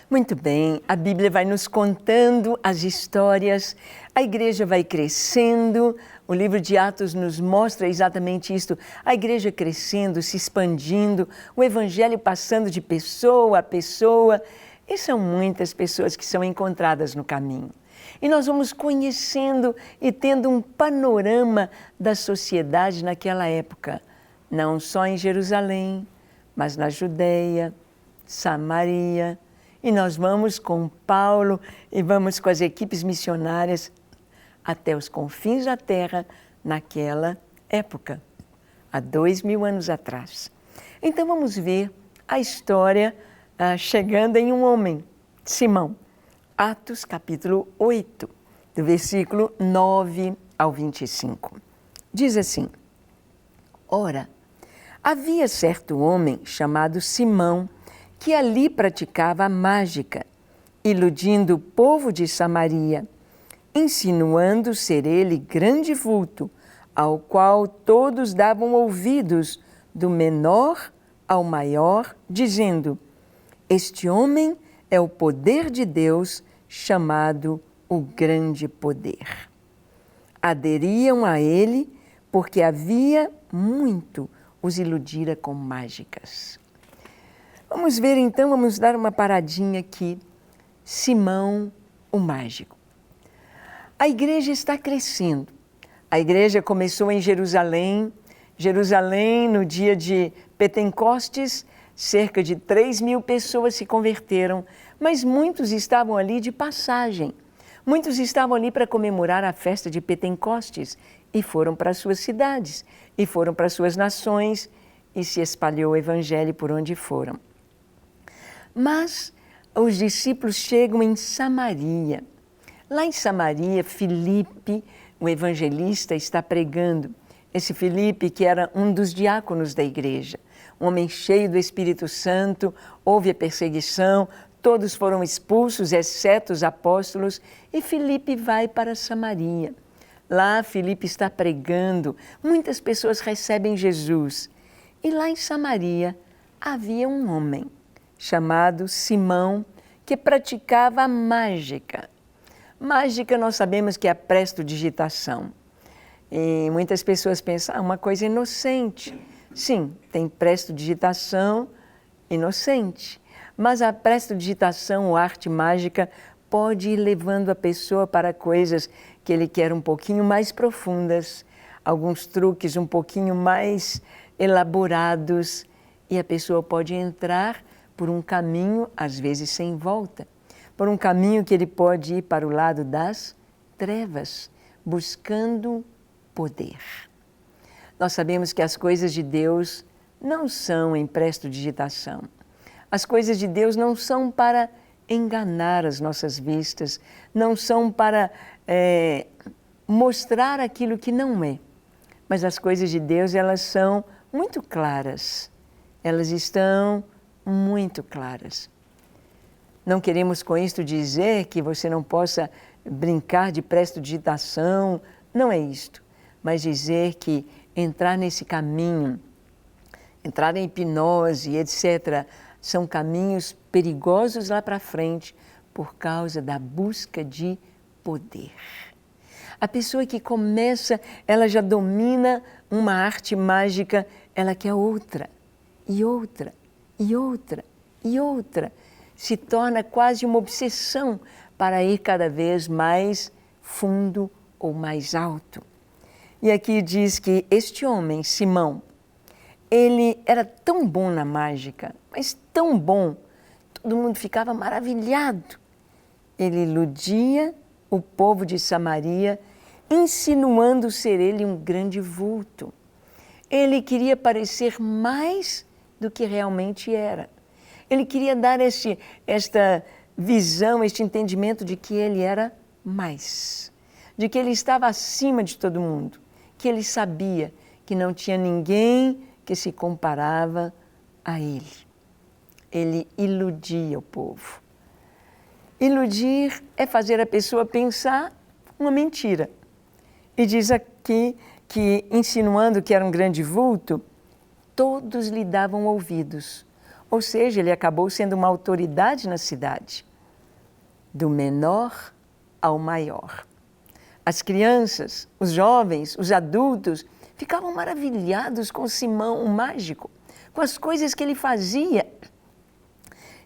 Muito bem, a Bíblia vai nos contando as histórias, a igreja vai crescendo, o livro de Atos nos mostra exatamente isto, a igreja crescendo, se expandindo, o evangelho passando de pessoa a pessoa, e são muitas pessoas que são encontradas no caminho. E nós vamos conhecendo e tendo um panorama da sociedade naquela época, não só em Jerusalém, mas na Judéia, Samaria. E nós vamos com Paulo e vamos com as equipes missionárias até os confins da terra naquela época, há 2000 anos atrás. Então vamos ver a história chegando em um homem, Simão. Atos capítulo 8, do versículo 9 ao 25. Diz assim: Ora, havia certo homem chamado Simão, que ali praticava a mágica, iludindo o povo de Samaria, insinuando ser ele grande vulto, ao qual todos davam ouvidos, do menor ao maior, dizendo: Este homem é o poder de Deus, chamado o grande poder. Aderiam a ele, porque havia muito os iludira com mágicas. Vamos ver então, vamos dar uma paradinha aqui. Simão, o mágico. A igreja está crescendo. A igreja começou em Jerusalém. Jerusalém, no dia de Pentecostes, cerca de 3.000 pessoas se converteram, mas muitos estavam ali de passagem. Muitos estavam ali para comemorar a festa de Pentecostes e foram para suas cidades, e foram para suas nações, e se espalhou o evangelho por onde foram. Mas os discípulos chegam em Samaria. Lá em Samaria, Filipe, o evangelista, está pregando. Esse Filipe, que era um dos diáconos da igreja, um homem cheio do Espírito Santo, houve a perseguição, todos foram expulsos, exceto os apóstolos, e Filipe vai para Samaria. Lá Filipe está pregando, muitas pessoas recebem Jesus. E lá em Samaria havia um homem chamado Simão, que praticava a mágica. Mágica nós sabemos que é a prestidigitação. E muitas pessoas pensam, uma coisa inocente. Sim, tem prestidigitação inocente. Mas a prestidigitação ou arte mágica pode ir levando a pessoa para coisas que ele quer um pouquinho mais profundas, alguns truques um pouquinho mais elaborados, e a pessoa pode entrar por um caminho, às vezes sem volta, por um caminho que ele pode ir para o lado das trevas, buscando poder. Nós sabemos que as coisas de Deus não são em prestidigitação. As coisas de Deus não são para enganar as nossas vistas, não são para mostrar aquilo que não é. Mas as coisas de Deus, elas são muito claras. Elas estão muito claras. Não queremos com isto dizer que você não possa brincar de prestidigitação, não é isto. Mas dizer que entrar nesse caminho, entrar em hipnose, etc., são caminhos perigosos lá para frente por causa da busca de poder. A pessoa que começa, ela já domina uma arte mágica, ela quer outra, e outra, e outra, e outra. Se torna quase uma obsessão para ir cada vez mais fundo ou mais alto. E aqui diz que este homem, Simão, ele era tão bom na mágica, mas tão bom, todo mundo ficava maravilhado. Ele iludia o povo de Samaria, insinuando ser ele um grande vulto. Ele queria parecer mais do que realmente era. Ele queria dar esta visão, este entendimento de que ele era mais, de que ele estava acima de todo mundo, que ele sabia que não tinha ninguém que se comparava a ele. Ele iludia o povo. Iludir é fazer a pessoa pensar uma mentira. E diz aqui que, insinuando que era um grande vulto, todos lhe davam ouvidos. Ou seja, ele acabou sendo uma autoridade na cidade, do menor ao maior. As crianças, os jovens, os adultos ficavam maravilhados com Simão, o mágico, com as coisas que ele fazia.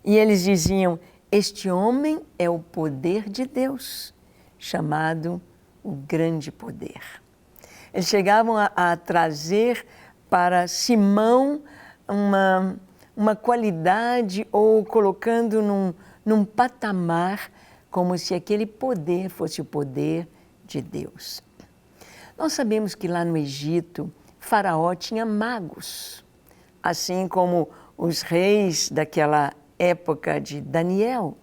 E eles diziam: este homem é o poder de Deus, chamado o grande poder. Eles chegavam a trazer para Simão uma qualidade, ou colocando num patamar, como se aquele poder fosse o poder de Deus. Nós sabemos que lá no Egito, Faraó tinha magos, assim como os reis daquela época de Daniel,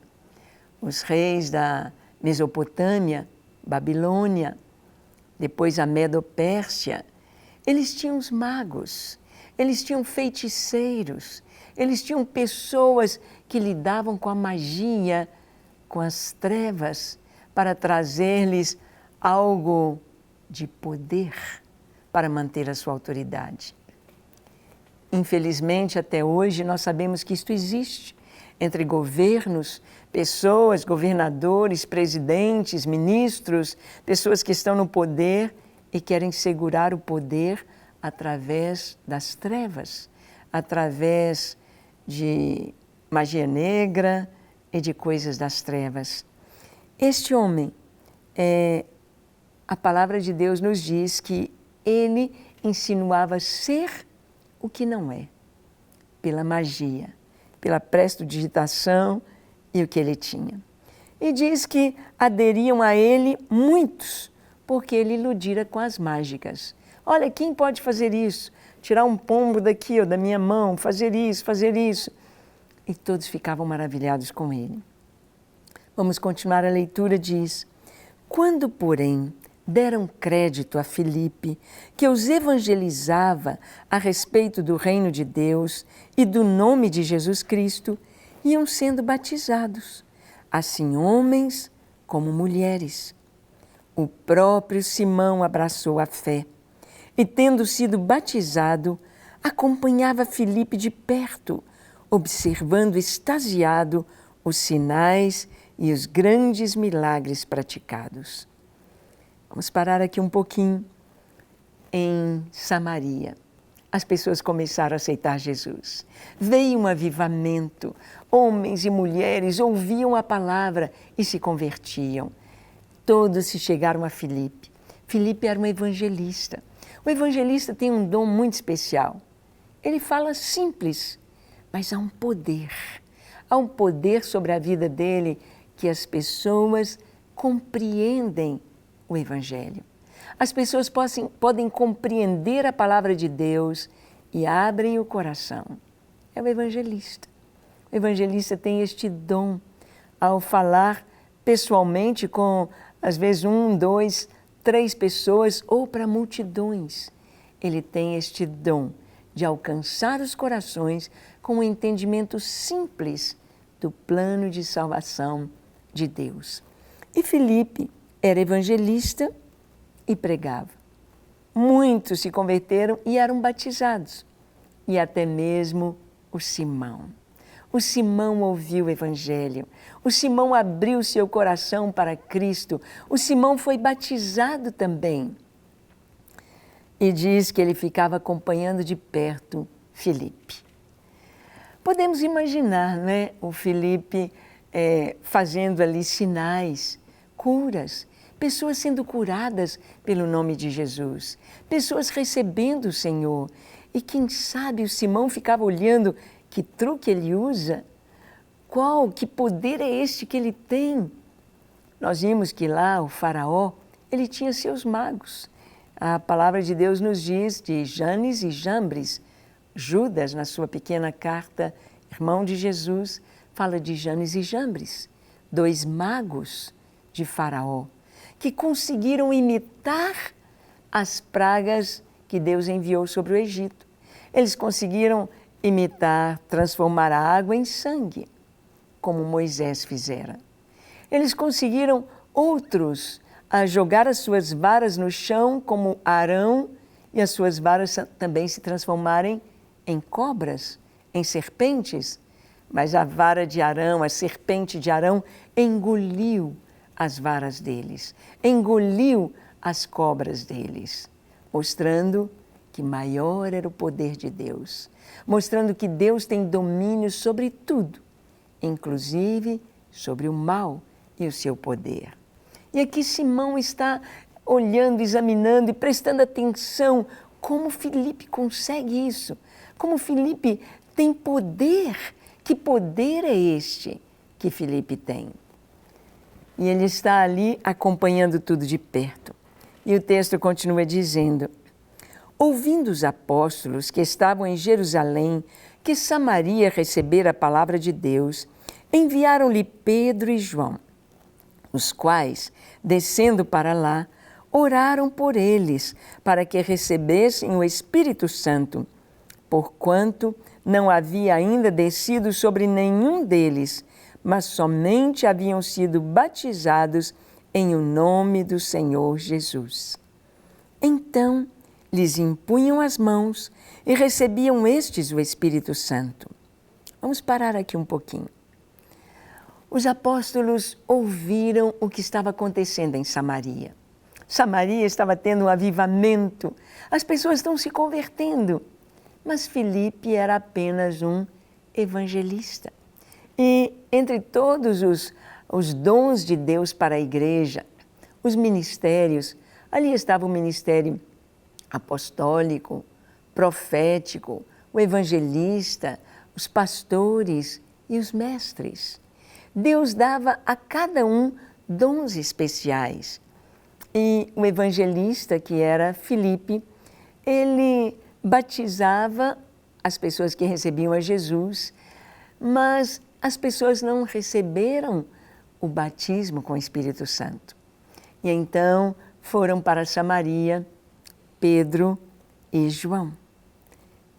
os reis da Mesopotâmia, Babilônia, depois a Medo-Pérsia. Eles tinham os magos, eles tinham feiticeiros, eles tinham pessoas que lidavam com a magia, com as trevas, para trazer-lhes algo de poder para manter a sua autoridade. Infelizmente, até hoje, nós sabemos que isto existe entre governos, pessoas, governadores, presidentes, ministros, pessoas que estão no poder e querem segurar o poder através das trevas, através de magia negra e de coisas das trevas. Este homem, a palavra de Deus nos diz que ele insinuava ser o que não é, pela magia, pela prestidigitação e o que ele tinha. E diz que aderiam a ele muitos, porque ele iludira com as mágicas. Olha, quem pode fazer isso? Tirar um pombo daqui, ou da minha mão, fazer isso, fazer isso. E todos ficavam maravilhados com ele. Vamos continuar a leitura, diz: quando, porém, deram crédito a Filipe, que os evangelizava a respeito do reino de Deus e do nome de Jesus Cristo, iam sendo batizados, assim homens como mulheres. O próprio Simão abraçou a fé e, tendo sido batizado, acompanhava Filipe de perto, observando extasiado os sinais e os grandes milagres praticados. Vamos parar aqui um pouquinho. Em Samaria, as pessoas começaram a aceitar Jesus. Veio um avivamento. Homens e mulheres ouviam a palavra e se convertiam. Todos se chegaram a Filipe. Filipe era um evangelista. O evangelista tem um dom muito especial. Ele fala simples, mas há um poder. Há um poder sobre a vida dele que as pessoas compreendem o Evangelho. As pessoas podem compreender a palavra de Deus e abrem o coração. É o evangelista. O evangelista tem este dom ao falar pessoalmente com, às vezes, 1, 2, 3 pessoas ou para multidões. Ele tem este dom de alcançar os corações com um entendimento simples do plano de salvação de Deus. E Filipe era evangelista e pregava. Muitos se converteram e eram batizados. E até mesmo o Simão. O Simão ouviu o Evangelho. O Simão abriu seu coração para Cristo. O Simão foi batizado também. E diz que ele ficava acompanhando de perto Filipe. Podemos imaginar, não é? O Filipe fazendo ali sinais, curas, pessoas sendo curadas pelo nome de Jesus, pessoas recebendo o Senhor. E quem sabe o Simão ficava olhando que truque ele usa, que poder é este que ele tem? Nós vimos que lá o faraó, ele tinha seus magos. A palavra de Deus nos diz de Janes e Jambres. Judas, na sua pequena carta, irmão de Jesus, fala de Janes e Jambres, 2 magos de Faraó, que conseguiram imitar as pragas que Deus enviou sobre o Egito. Eles conseguiram imitar, transformar a água em sangue, como Moisés fizera. Eles conseguiram outros a jogar as suas varas no chão, como Arão, e as suas varas também se transformarem em cobras, em serpentes, mas a vara de Arão, a serpente de Arão, engoliu as varas deles, engoliu as cobras deles, mostrando que maior era o poder de Deus, mostrando que Deus tem domínio sobre tudo, inclusive sobre o mal e o seu poder. E aqui Simão está olhando, examinando e prestando atenção como Filipe consegue isso, como Filipe tem poder. Que poder é este que Filipe tem? E ele está ali acompanhando tudo de perto. E o texto continua dizendo: ouvindo os apóstolos que estavam em Jerusalém, que Samaria recebera a palavra de Deus, enviaram-lhe Pedro e João, os quais, descendo para lá, oraram por eles, para que recebessem o Espírito Santo, porquanto não havia ainda descido sobre nenhum deles, mas somente haviam sido batizados em o nome do Senhor Jesus. Então, lhes impunham as mãos e recebiam estes o Espírito Santo. Vamos parar aqui um pouquinho. Os apóstolos ouviram o que estava acontecendo em Samaria. Samaria estava tendo um avivamento, as pessoas estão se convertendo. Mas Filipe era apenas um evangelista. E entre todos os dons de Deus para a igreja, os ministérios, ali estava o ministério apostólico, profético, o evangelista, os pastores e os mestres. Deus dava a cada um dons especiais. E o evangelista, que era Filipe, ele batizava as pessoas que recebiam a Jesus, mas as pessoas não receberam o batismo com o Espírito Santo. E então foram para Samaria Pedro e João.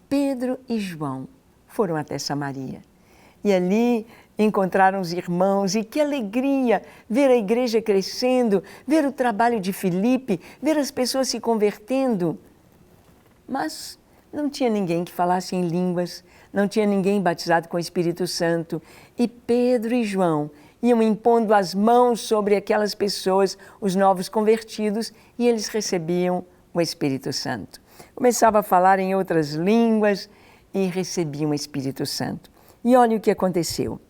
Pedro e João foram até Samaria. E ali encontraram os irmãos, e que alegria ver a igreja crescendo, ver o trabalho de Filipe, ver as pessoas se convertendo. Mas não tinha ninguém que falasse em línguas, não tinha ninguém batizado com o Espírito Santo. E Pedro e João iam impondo as mãos sobre aquelas pessoas, os novos convertidos, e eles recebiam o Espírito Santo. Começavam a falar em outras línguas e recebiam o Espírito Santo. E olha o que aconteceu.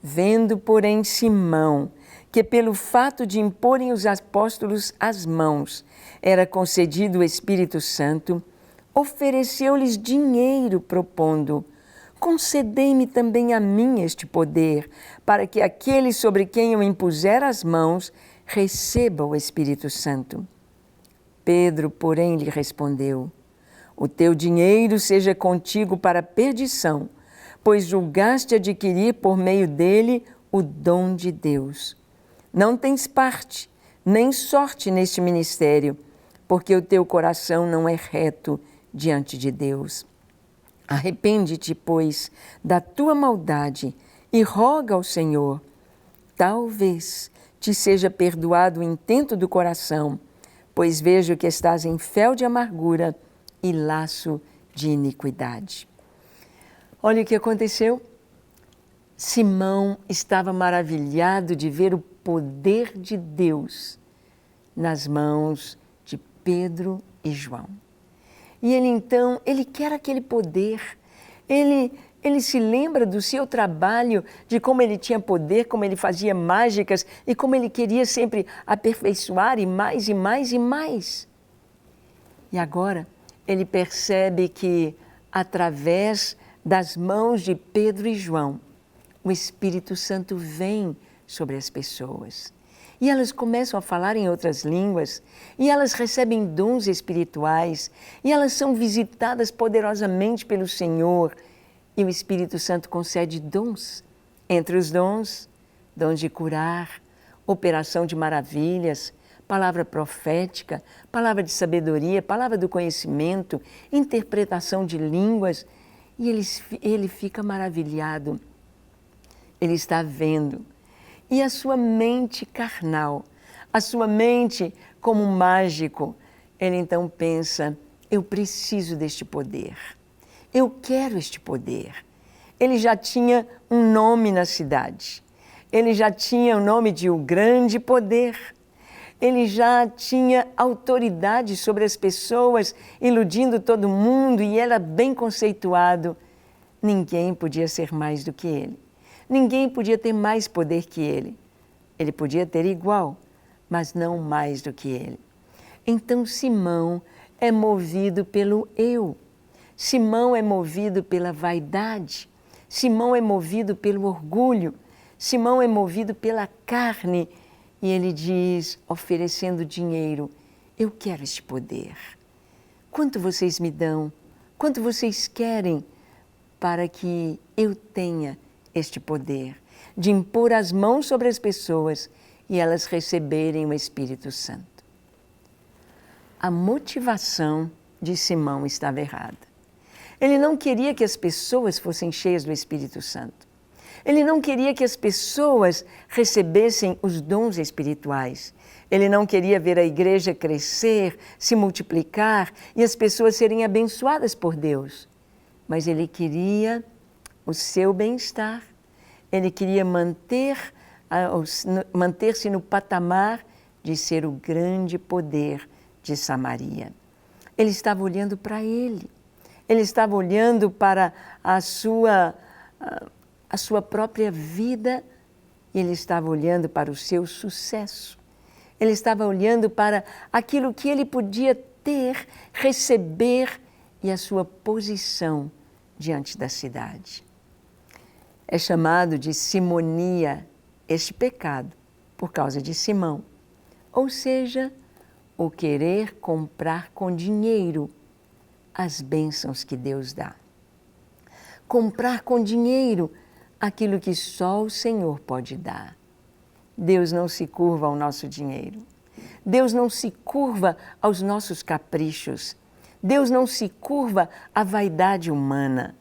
Vendo, porém, Simão, que pelo fato de imporem os apóstolos as mãos, era concedido o Espírito Santo, ofereceu-lhes dinheiro, propondo: concedei-me também a mim este poder, para que aquele sobre quem eu impuser as mãos receba o Espírito Santo. Pedro, porém, lhe respondeu: o teu dinheiro seja contigo para a perdição, pois julgaste adquirir por meio dele o dom de Deus. Não tens parte, nem sorte neste ministério, porque o teu coração não é reto diante de Deus. Arrepende-te, pois, da tua maldade e roga ao Senhor. Talvez te seja perdoado o intento do coração, pois vejo que estás em fel de amargura e laço de iniquidade. Olha o que aconteceu. Simão estava maravilhado de ver o poder de Deus nas mãos de Pedro e João. E ele quer aquele poder, ele se lembra do seu trabalho, de como ele tinha poder, como ele fazia mágicas e como ele queria sempre aperfeiçoar e mais e mais e mais. E agora ele percebe que através das mãos de Pedro e João, o Espírito Santo vem sobre as pessoas. E elas começam a falar em outras línguas, e elas recebem dons espirituais, e elas são visitadas poderosamente pelo Senhor. E o Espírito Santo concede dons. Entre os dons, dons de curar, operação de maravilhas, palavra profética, palavra de sabedoria, palavra do conhecimento, interpretação de línguas. E ele fica maravilhado. Ele está vendo. E a sua mente carnal, a sua mente como um mágico, ele então pensa: eu preciso deste poder. Eu quero este poder. Ele já tinha um nome na cidade. Ele já tinha o nome de o grande poder. Ele já tinha autoridade sobre as pessoas, iludindo todo mundo, e era bem conceituado. Ninguém podia ser mais do que ele. Ninguém podia ter mais poder que ele. Ele podia ter igual, mas não mais do que ele. Então Simão é movido pelo eu. Simão é movido pela vaidade. Simão é movido pelo orgulho. Simão é movido pela carne. E ele diz, oferecendo dinheiro, eu quero este poder. Quanto vocês me dão? Quanto vocês querem para que eu tenha este poder de impor as mãos sobre as pessoas e elas receberem o Espírito Santo? A motivação de Simão estava errada. Ele não queria que as pessoas fossem cheias do Espírito Santo. Ele não queria que as pessoas recebessem os dons espirituais. Ele não queria ver a igreja crescer, se multiplicar e as pessoas serem abençoadas por Deus. Mas ele queria o seu bem-estar. Ele queria manter-se no patamar de ser o grande poder de Samaria. Ele estava olhando para ele. Ele estava olhando para a sua própria vida, e ele estava olhando para o seu sucesso. Ele estava olhando para aquilo que ele podia ter, receber, e a sua posição diante da cidade. É chamado de simonia este pecado, por causa de Simão. Ou seja, o querer comprar com dinheiro as bênçãos que Deus dá. Comprar com dinheiro aquilo que só o Senhor pode dar. Deus não se curva ao nosso dinheiro. Deus não se curva aos nossos caprichos. Deus não se curva à vaidade humana.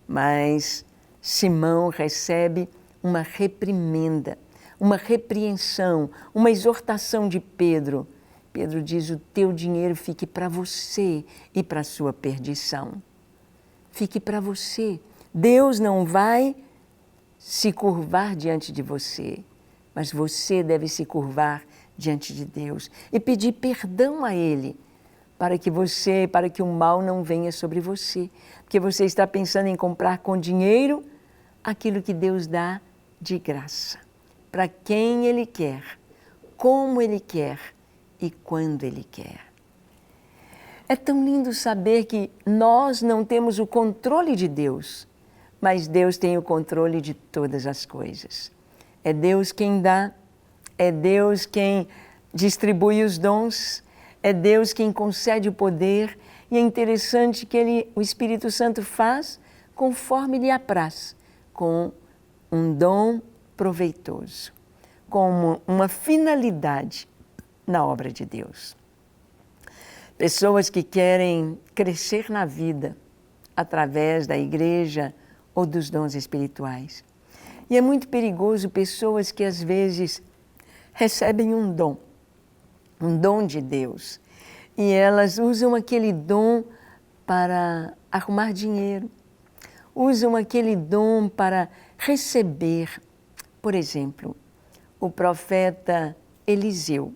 Mas Simão recebe uma reprimenda, uma repreensão, uma exortação de Pedro. Pedro diz, o teu dinheiro fique para você e para a sua perdição. Fique para você. Deus não vai se curvar diante de você, mas você deve se curvar diante de Deus e pedir perdão a Ele para que o mal não venha sobre você, porque você está pensando em comprar com dinheiro aquilo que Deus dá de graça, para quem Ele quer, como Ele quer e quando Ele quer. É tão lindo saber que nós não temos o controle de Deus, mas Deus tem o controle de todas as coisas. É Deus quem dá, é Deus quem distribui os dons, é Deus quem concede o poder, e é interessante que o Espírito Santo faz conforme lhe apraz, com um dom proveitoso, com uma finalidade na obra de Deus. Pessoas que querem crescer na vida através da igreja ou dos dons espirituais. E é muito perigoso pessoas que às vezes recebem um dom de Deus, e elas usam aquele dom para arrumar dinheiro, usam aquele dom para receber. Por exemplo, o profeta Eliseu,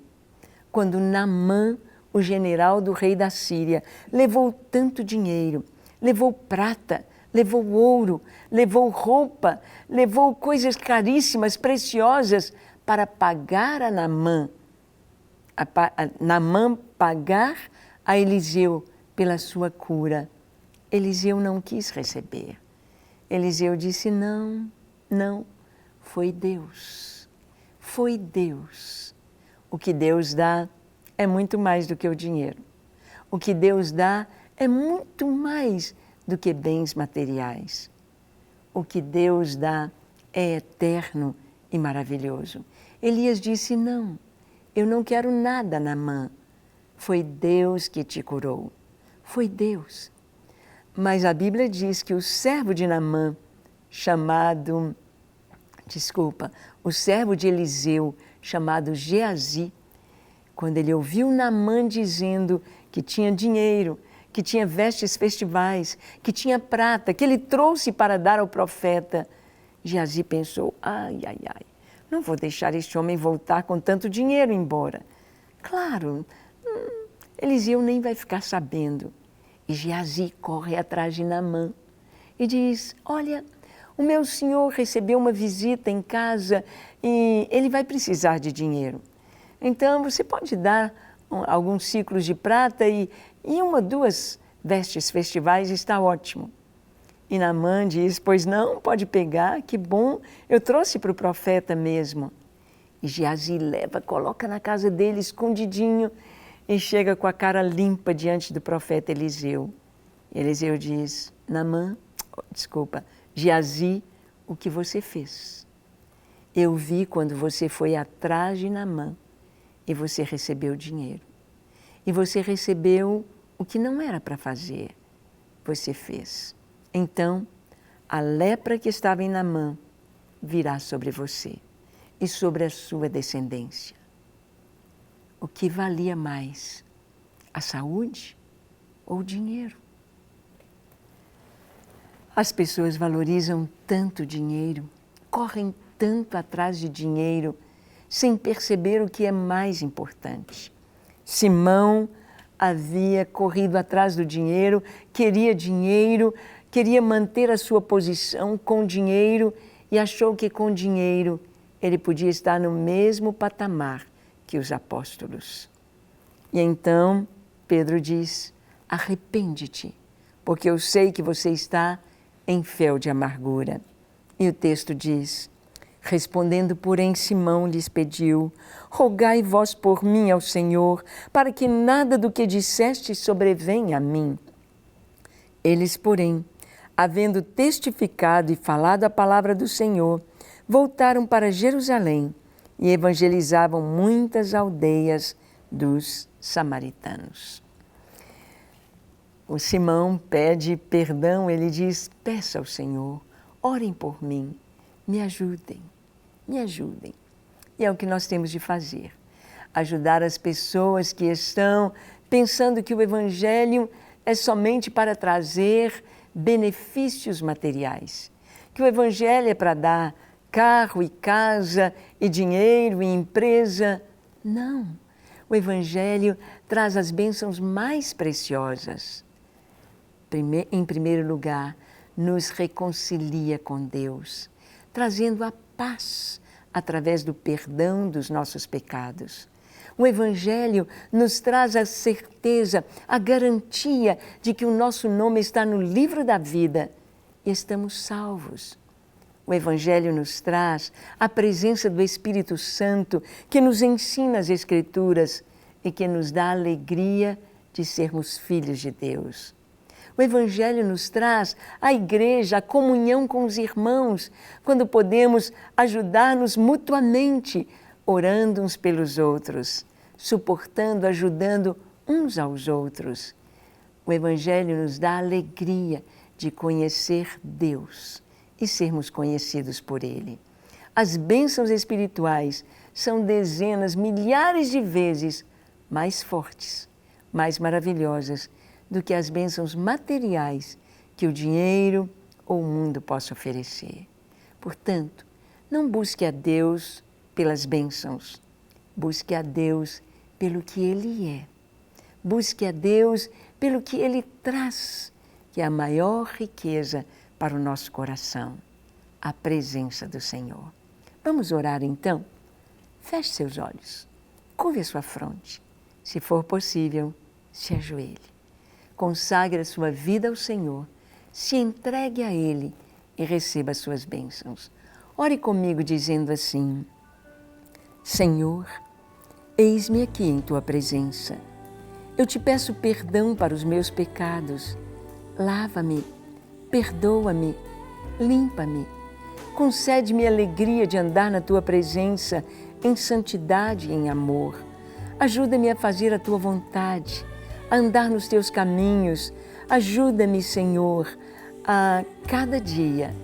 quando Naamã, o general do rei da Síria, levou tanto dinheiro, levou prata, levou ouro, levou roupa, levou coisas caríssimas, preciosas, para pagar a Naamã. Naamã pagar a Eliseu pela sua cura. Eliseu não quis receber. Eliseu disse, não, foi Deus. Foi Deus. O que Deus dá é muito mais do que o dinheiro. O que Deus dá é muito mais do que bens materiais. O que Deus dá é eterno e maravilhoso. Elias disse, não, eu não quero nada, Naamã. Foi Deus que te curou. Foi Deus. Mas a Bíblia diz que o servo de Naamã, o servo de Eliseu, chamado Geazi, quando ele ouviu Naamã dizendo que tinha dinheiro, que tinha vestes festivais, que tinha prata, que ele trouxe para dar ao profeta. Geazi pensou, ai, não vou deixar este homem voltar com tanto dinheiro embora. Claro, Eliseu nem vai ficar sabendo. E Geazi corre atrás de Naamã e diz, olha, o meu senhor recebeu uma visita em casa e ele vai precisar de dinheiro. Então, você pode dar alguns ciclos de prata e 1 ou 2 vestes festivais está ótimo. E Naamã diz, pois não, pode pegar, que bom, eu trouxe para o profeta mesmo. E Geazi leva, coloca na casa dele, escondidinho, e chega com a cara limpa diante do profeta Eliseu. Eliseu diz, Geazi, o que você fez? Eu vi quando você foi atrás de Naamã e você recebeu dinheiro. E você recebeu o que não era para fazer, você fez. Então, a lepra que estava em Naamã virá sobre você e sobre a sua descendência. O que valia mais, a saúde ou o dinheiro? As pessoas valorizam tanto dinheiro, correm tanto atrás de dinheiro, sem perceber o que é mais importante. Simão havia corrido atrás do dinheiro, queria manter a sua posição com dinheiro e achou que com dinheiro ele podia estar no mesmo patamar que os apóstolos. E então Pedro diz, arrepende-te, porque eu sei que você está em fel de amargura. E o texto diz, respondendo, porém, Simão lhes pediu, rogai vós por mim ao Senhor, para que nada do que disseste sobrevenha a mim. Eles, porém, havendo testificado e falado a palavra do Senhor, voltaram para Jerusalém e evangelizavam muitas aldeias dos samaritanos. O Simão pede perdão, ele diz, peça ao Senhor, orem por mim, me ajudem. E é o que nós temos de fazer, ajudar as pessoas que estão pensando que o Evangelho é somente para trazer benefícios materiais, que o Evangelho é para dar carro e casa e dinheiro e empresa. Não, o Evangelho traz as bênçãos mais preciosas. Em primeiro lugar, nos reconcilia com Deus, trazendo a paz através do perdão dos nossos pecados. O Evangelho nos traz a certeza, a garantia de que o nosso nome está no livro da vida e estamos salvos. O Evangelho nos traz a presença do Espírito Santo que nos ensina as Escrituras e que nos dá a alegria de sermos filhos de Deus. O Evangelho nos traz a igreja, a comunhão com os irmãos, quando podemos ajudar-nos mutuamente, orando uns pelos outros, suportando, ajudando uns aos outros. O Evangelho nos dá a alegria de conhecer Deus e sermos conhecidos por Ele. As bênçãos espirituais são dezenas, milhares de vezes mais fortes, mais maravilhosas do que as bênçãos materiais que o dinheiro ou o mundo possa oferecer. Portanto, não busque a Deus pelas bênçãos, busque a Deus pelo que Ele é. Busque a Deus pelo que Ele traz, que é a maior riqueza para o nosso coração, a presença do Senhor. Vamos orar então? Feche seus olhos, curve a sua fronte. Se for possível, se ajoelhe. Consagre a sua vida ao Senhor, se entregue a Ele e receba as suas bênçãos. Ore comigo dizendo assim, Senhor, eis-me aqui em Tua presença. Eu te peço perdão para os meus pecados. Lava-me, perdoa-me, limpa-me. Concede-me a alegria de andar na Tua presença em santidade e em amor. Ajuda-me a fazer a Tua vontade, a andar nos Teus caminhos. Ajuda-me, Senhor, a cada dia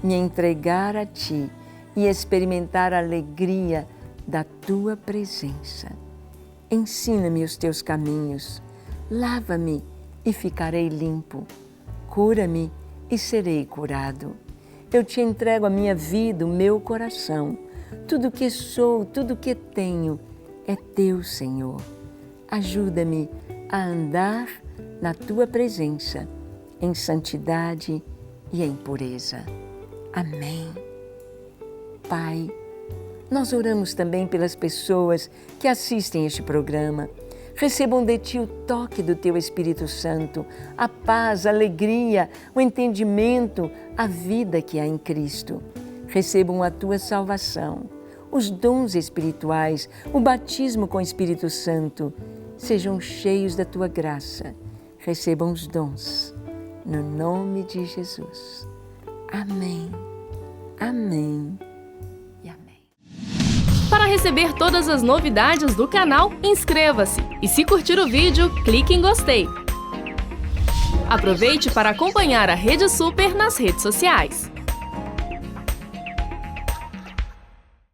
me entregar a Ti e experimentar a alegria da Tua presença. Ensina-me os Teus caminhos, lava-me e ficarei limpo. Cura-me e serei curado. Eu te entrego a minha vida, o meu coração. Tudo que sou, tudo que tenho é teu, Senhor. Ajuda-me a andar na tua presença, em santidade e em pureza. Amém. Pai, nós oramos também pelas pessoas que assistem este programa. Recebam de Ti o toque do Teu Espírito Santo, a paz, a alegria, o entendimento, a vida que há em Cristo. Recebam a Tua salvação, os dons espirituais, o batismo com o Espírito Santo. Sejam cheios da Tua graça. Recebam os dons. No nome de Jesus. Amém. Amém. Para receber todas as novidades do canal, inscreva-se e, se curtir o vídeo, clique em gostei. Aproveite para acompanhar a Rede Super nas redes sociais.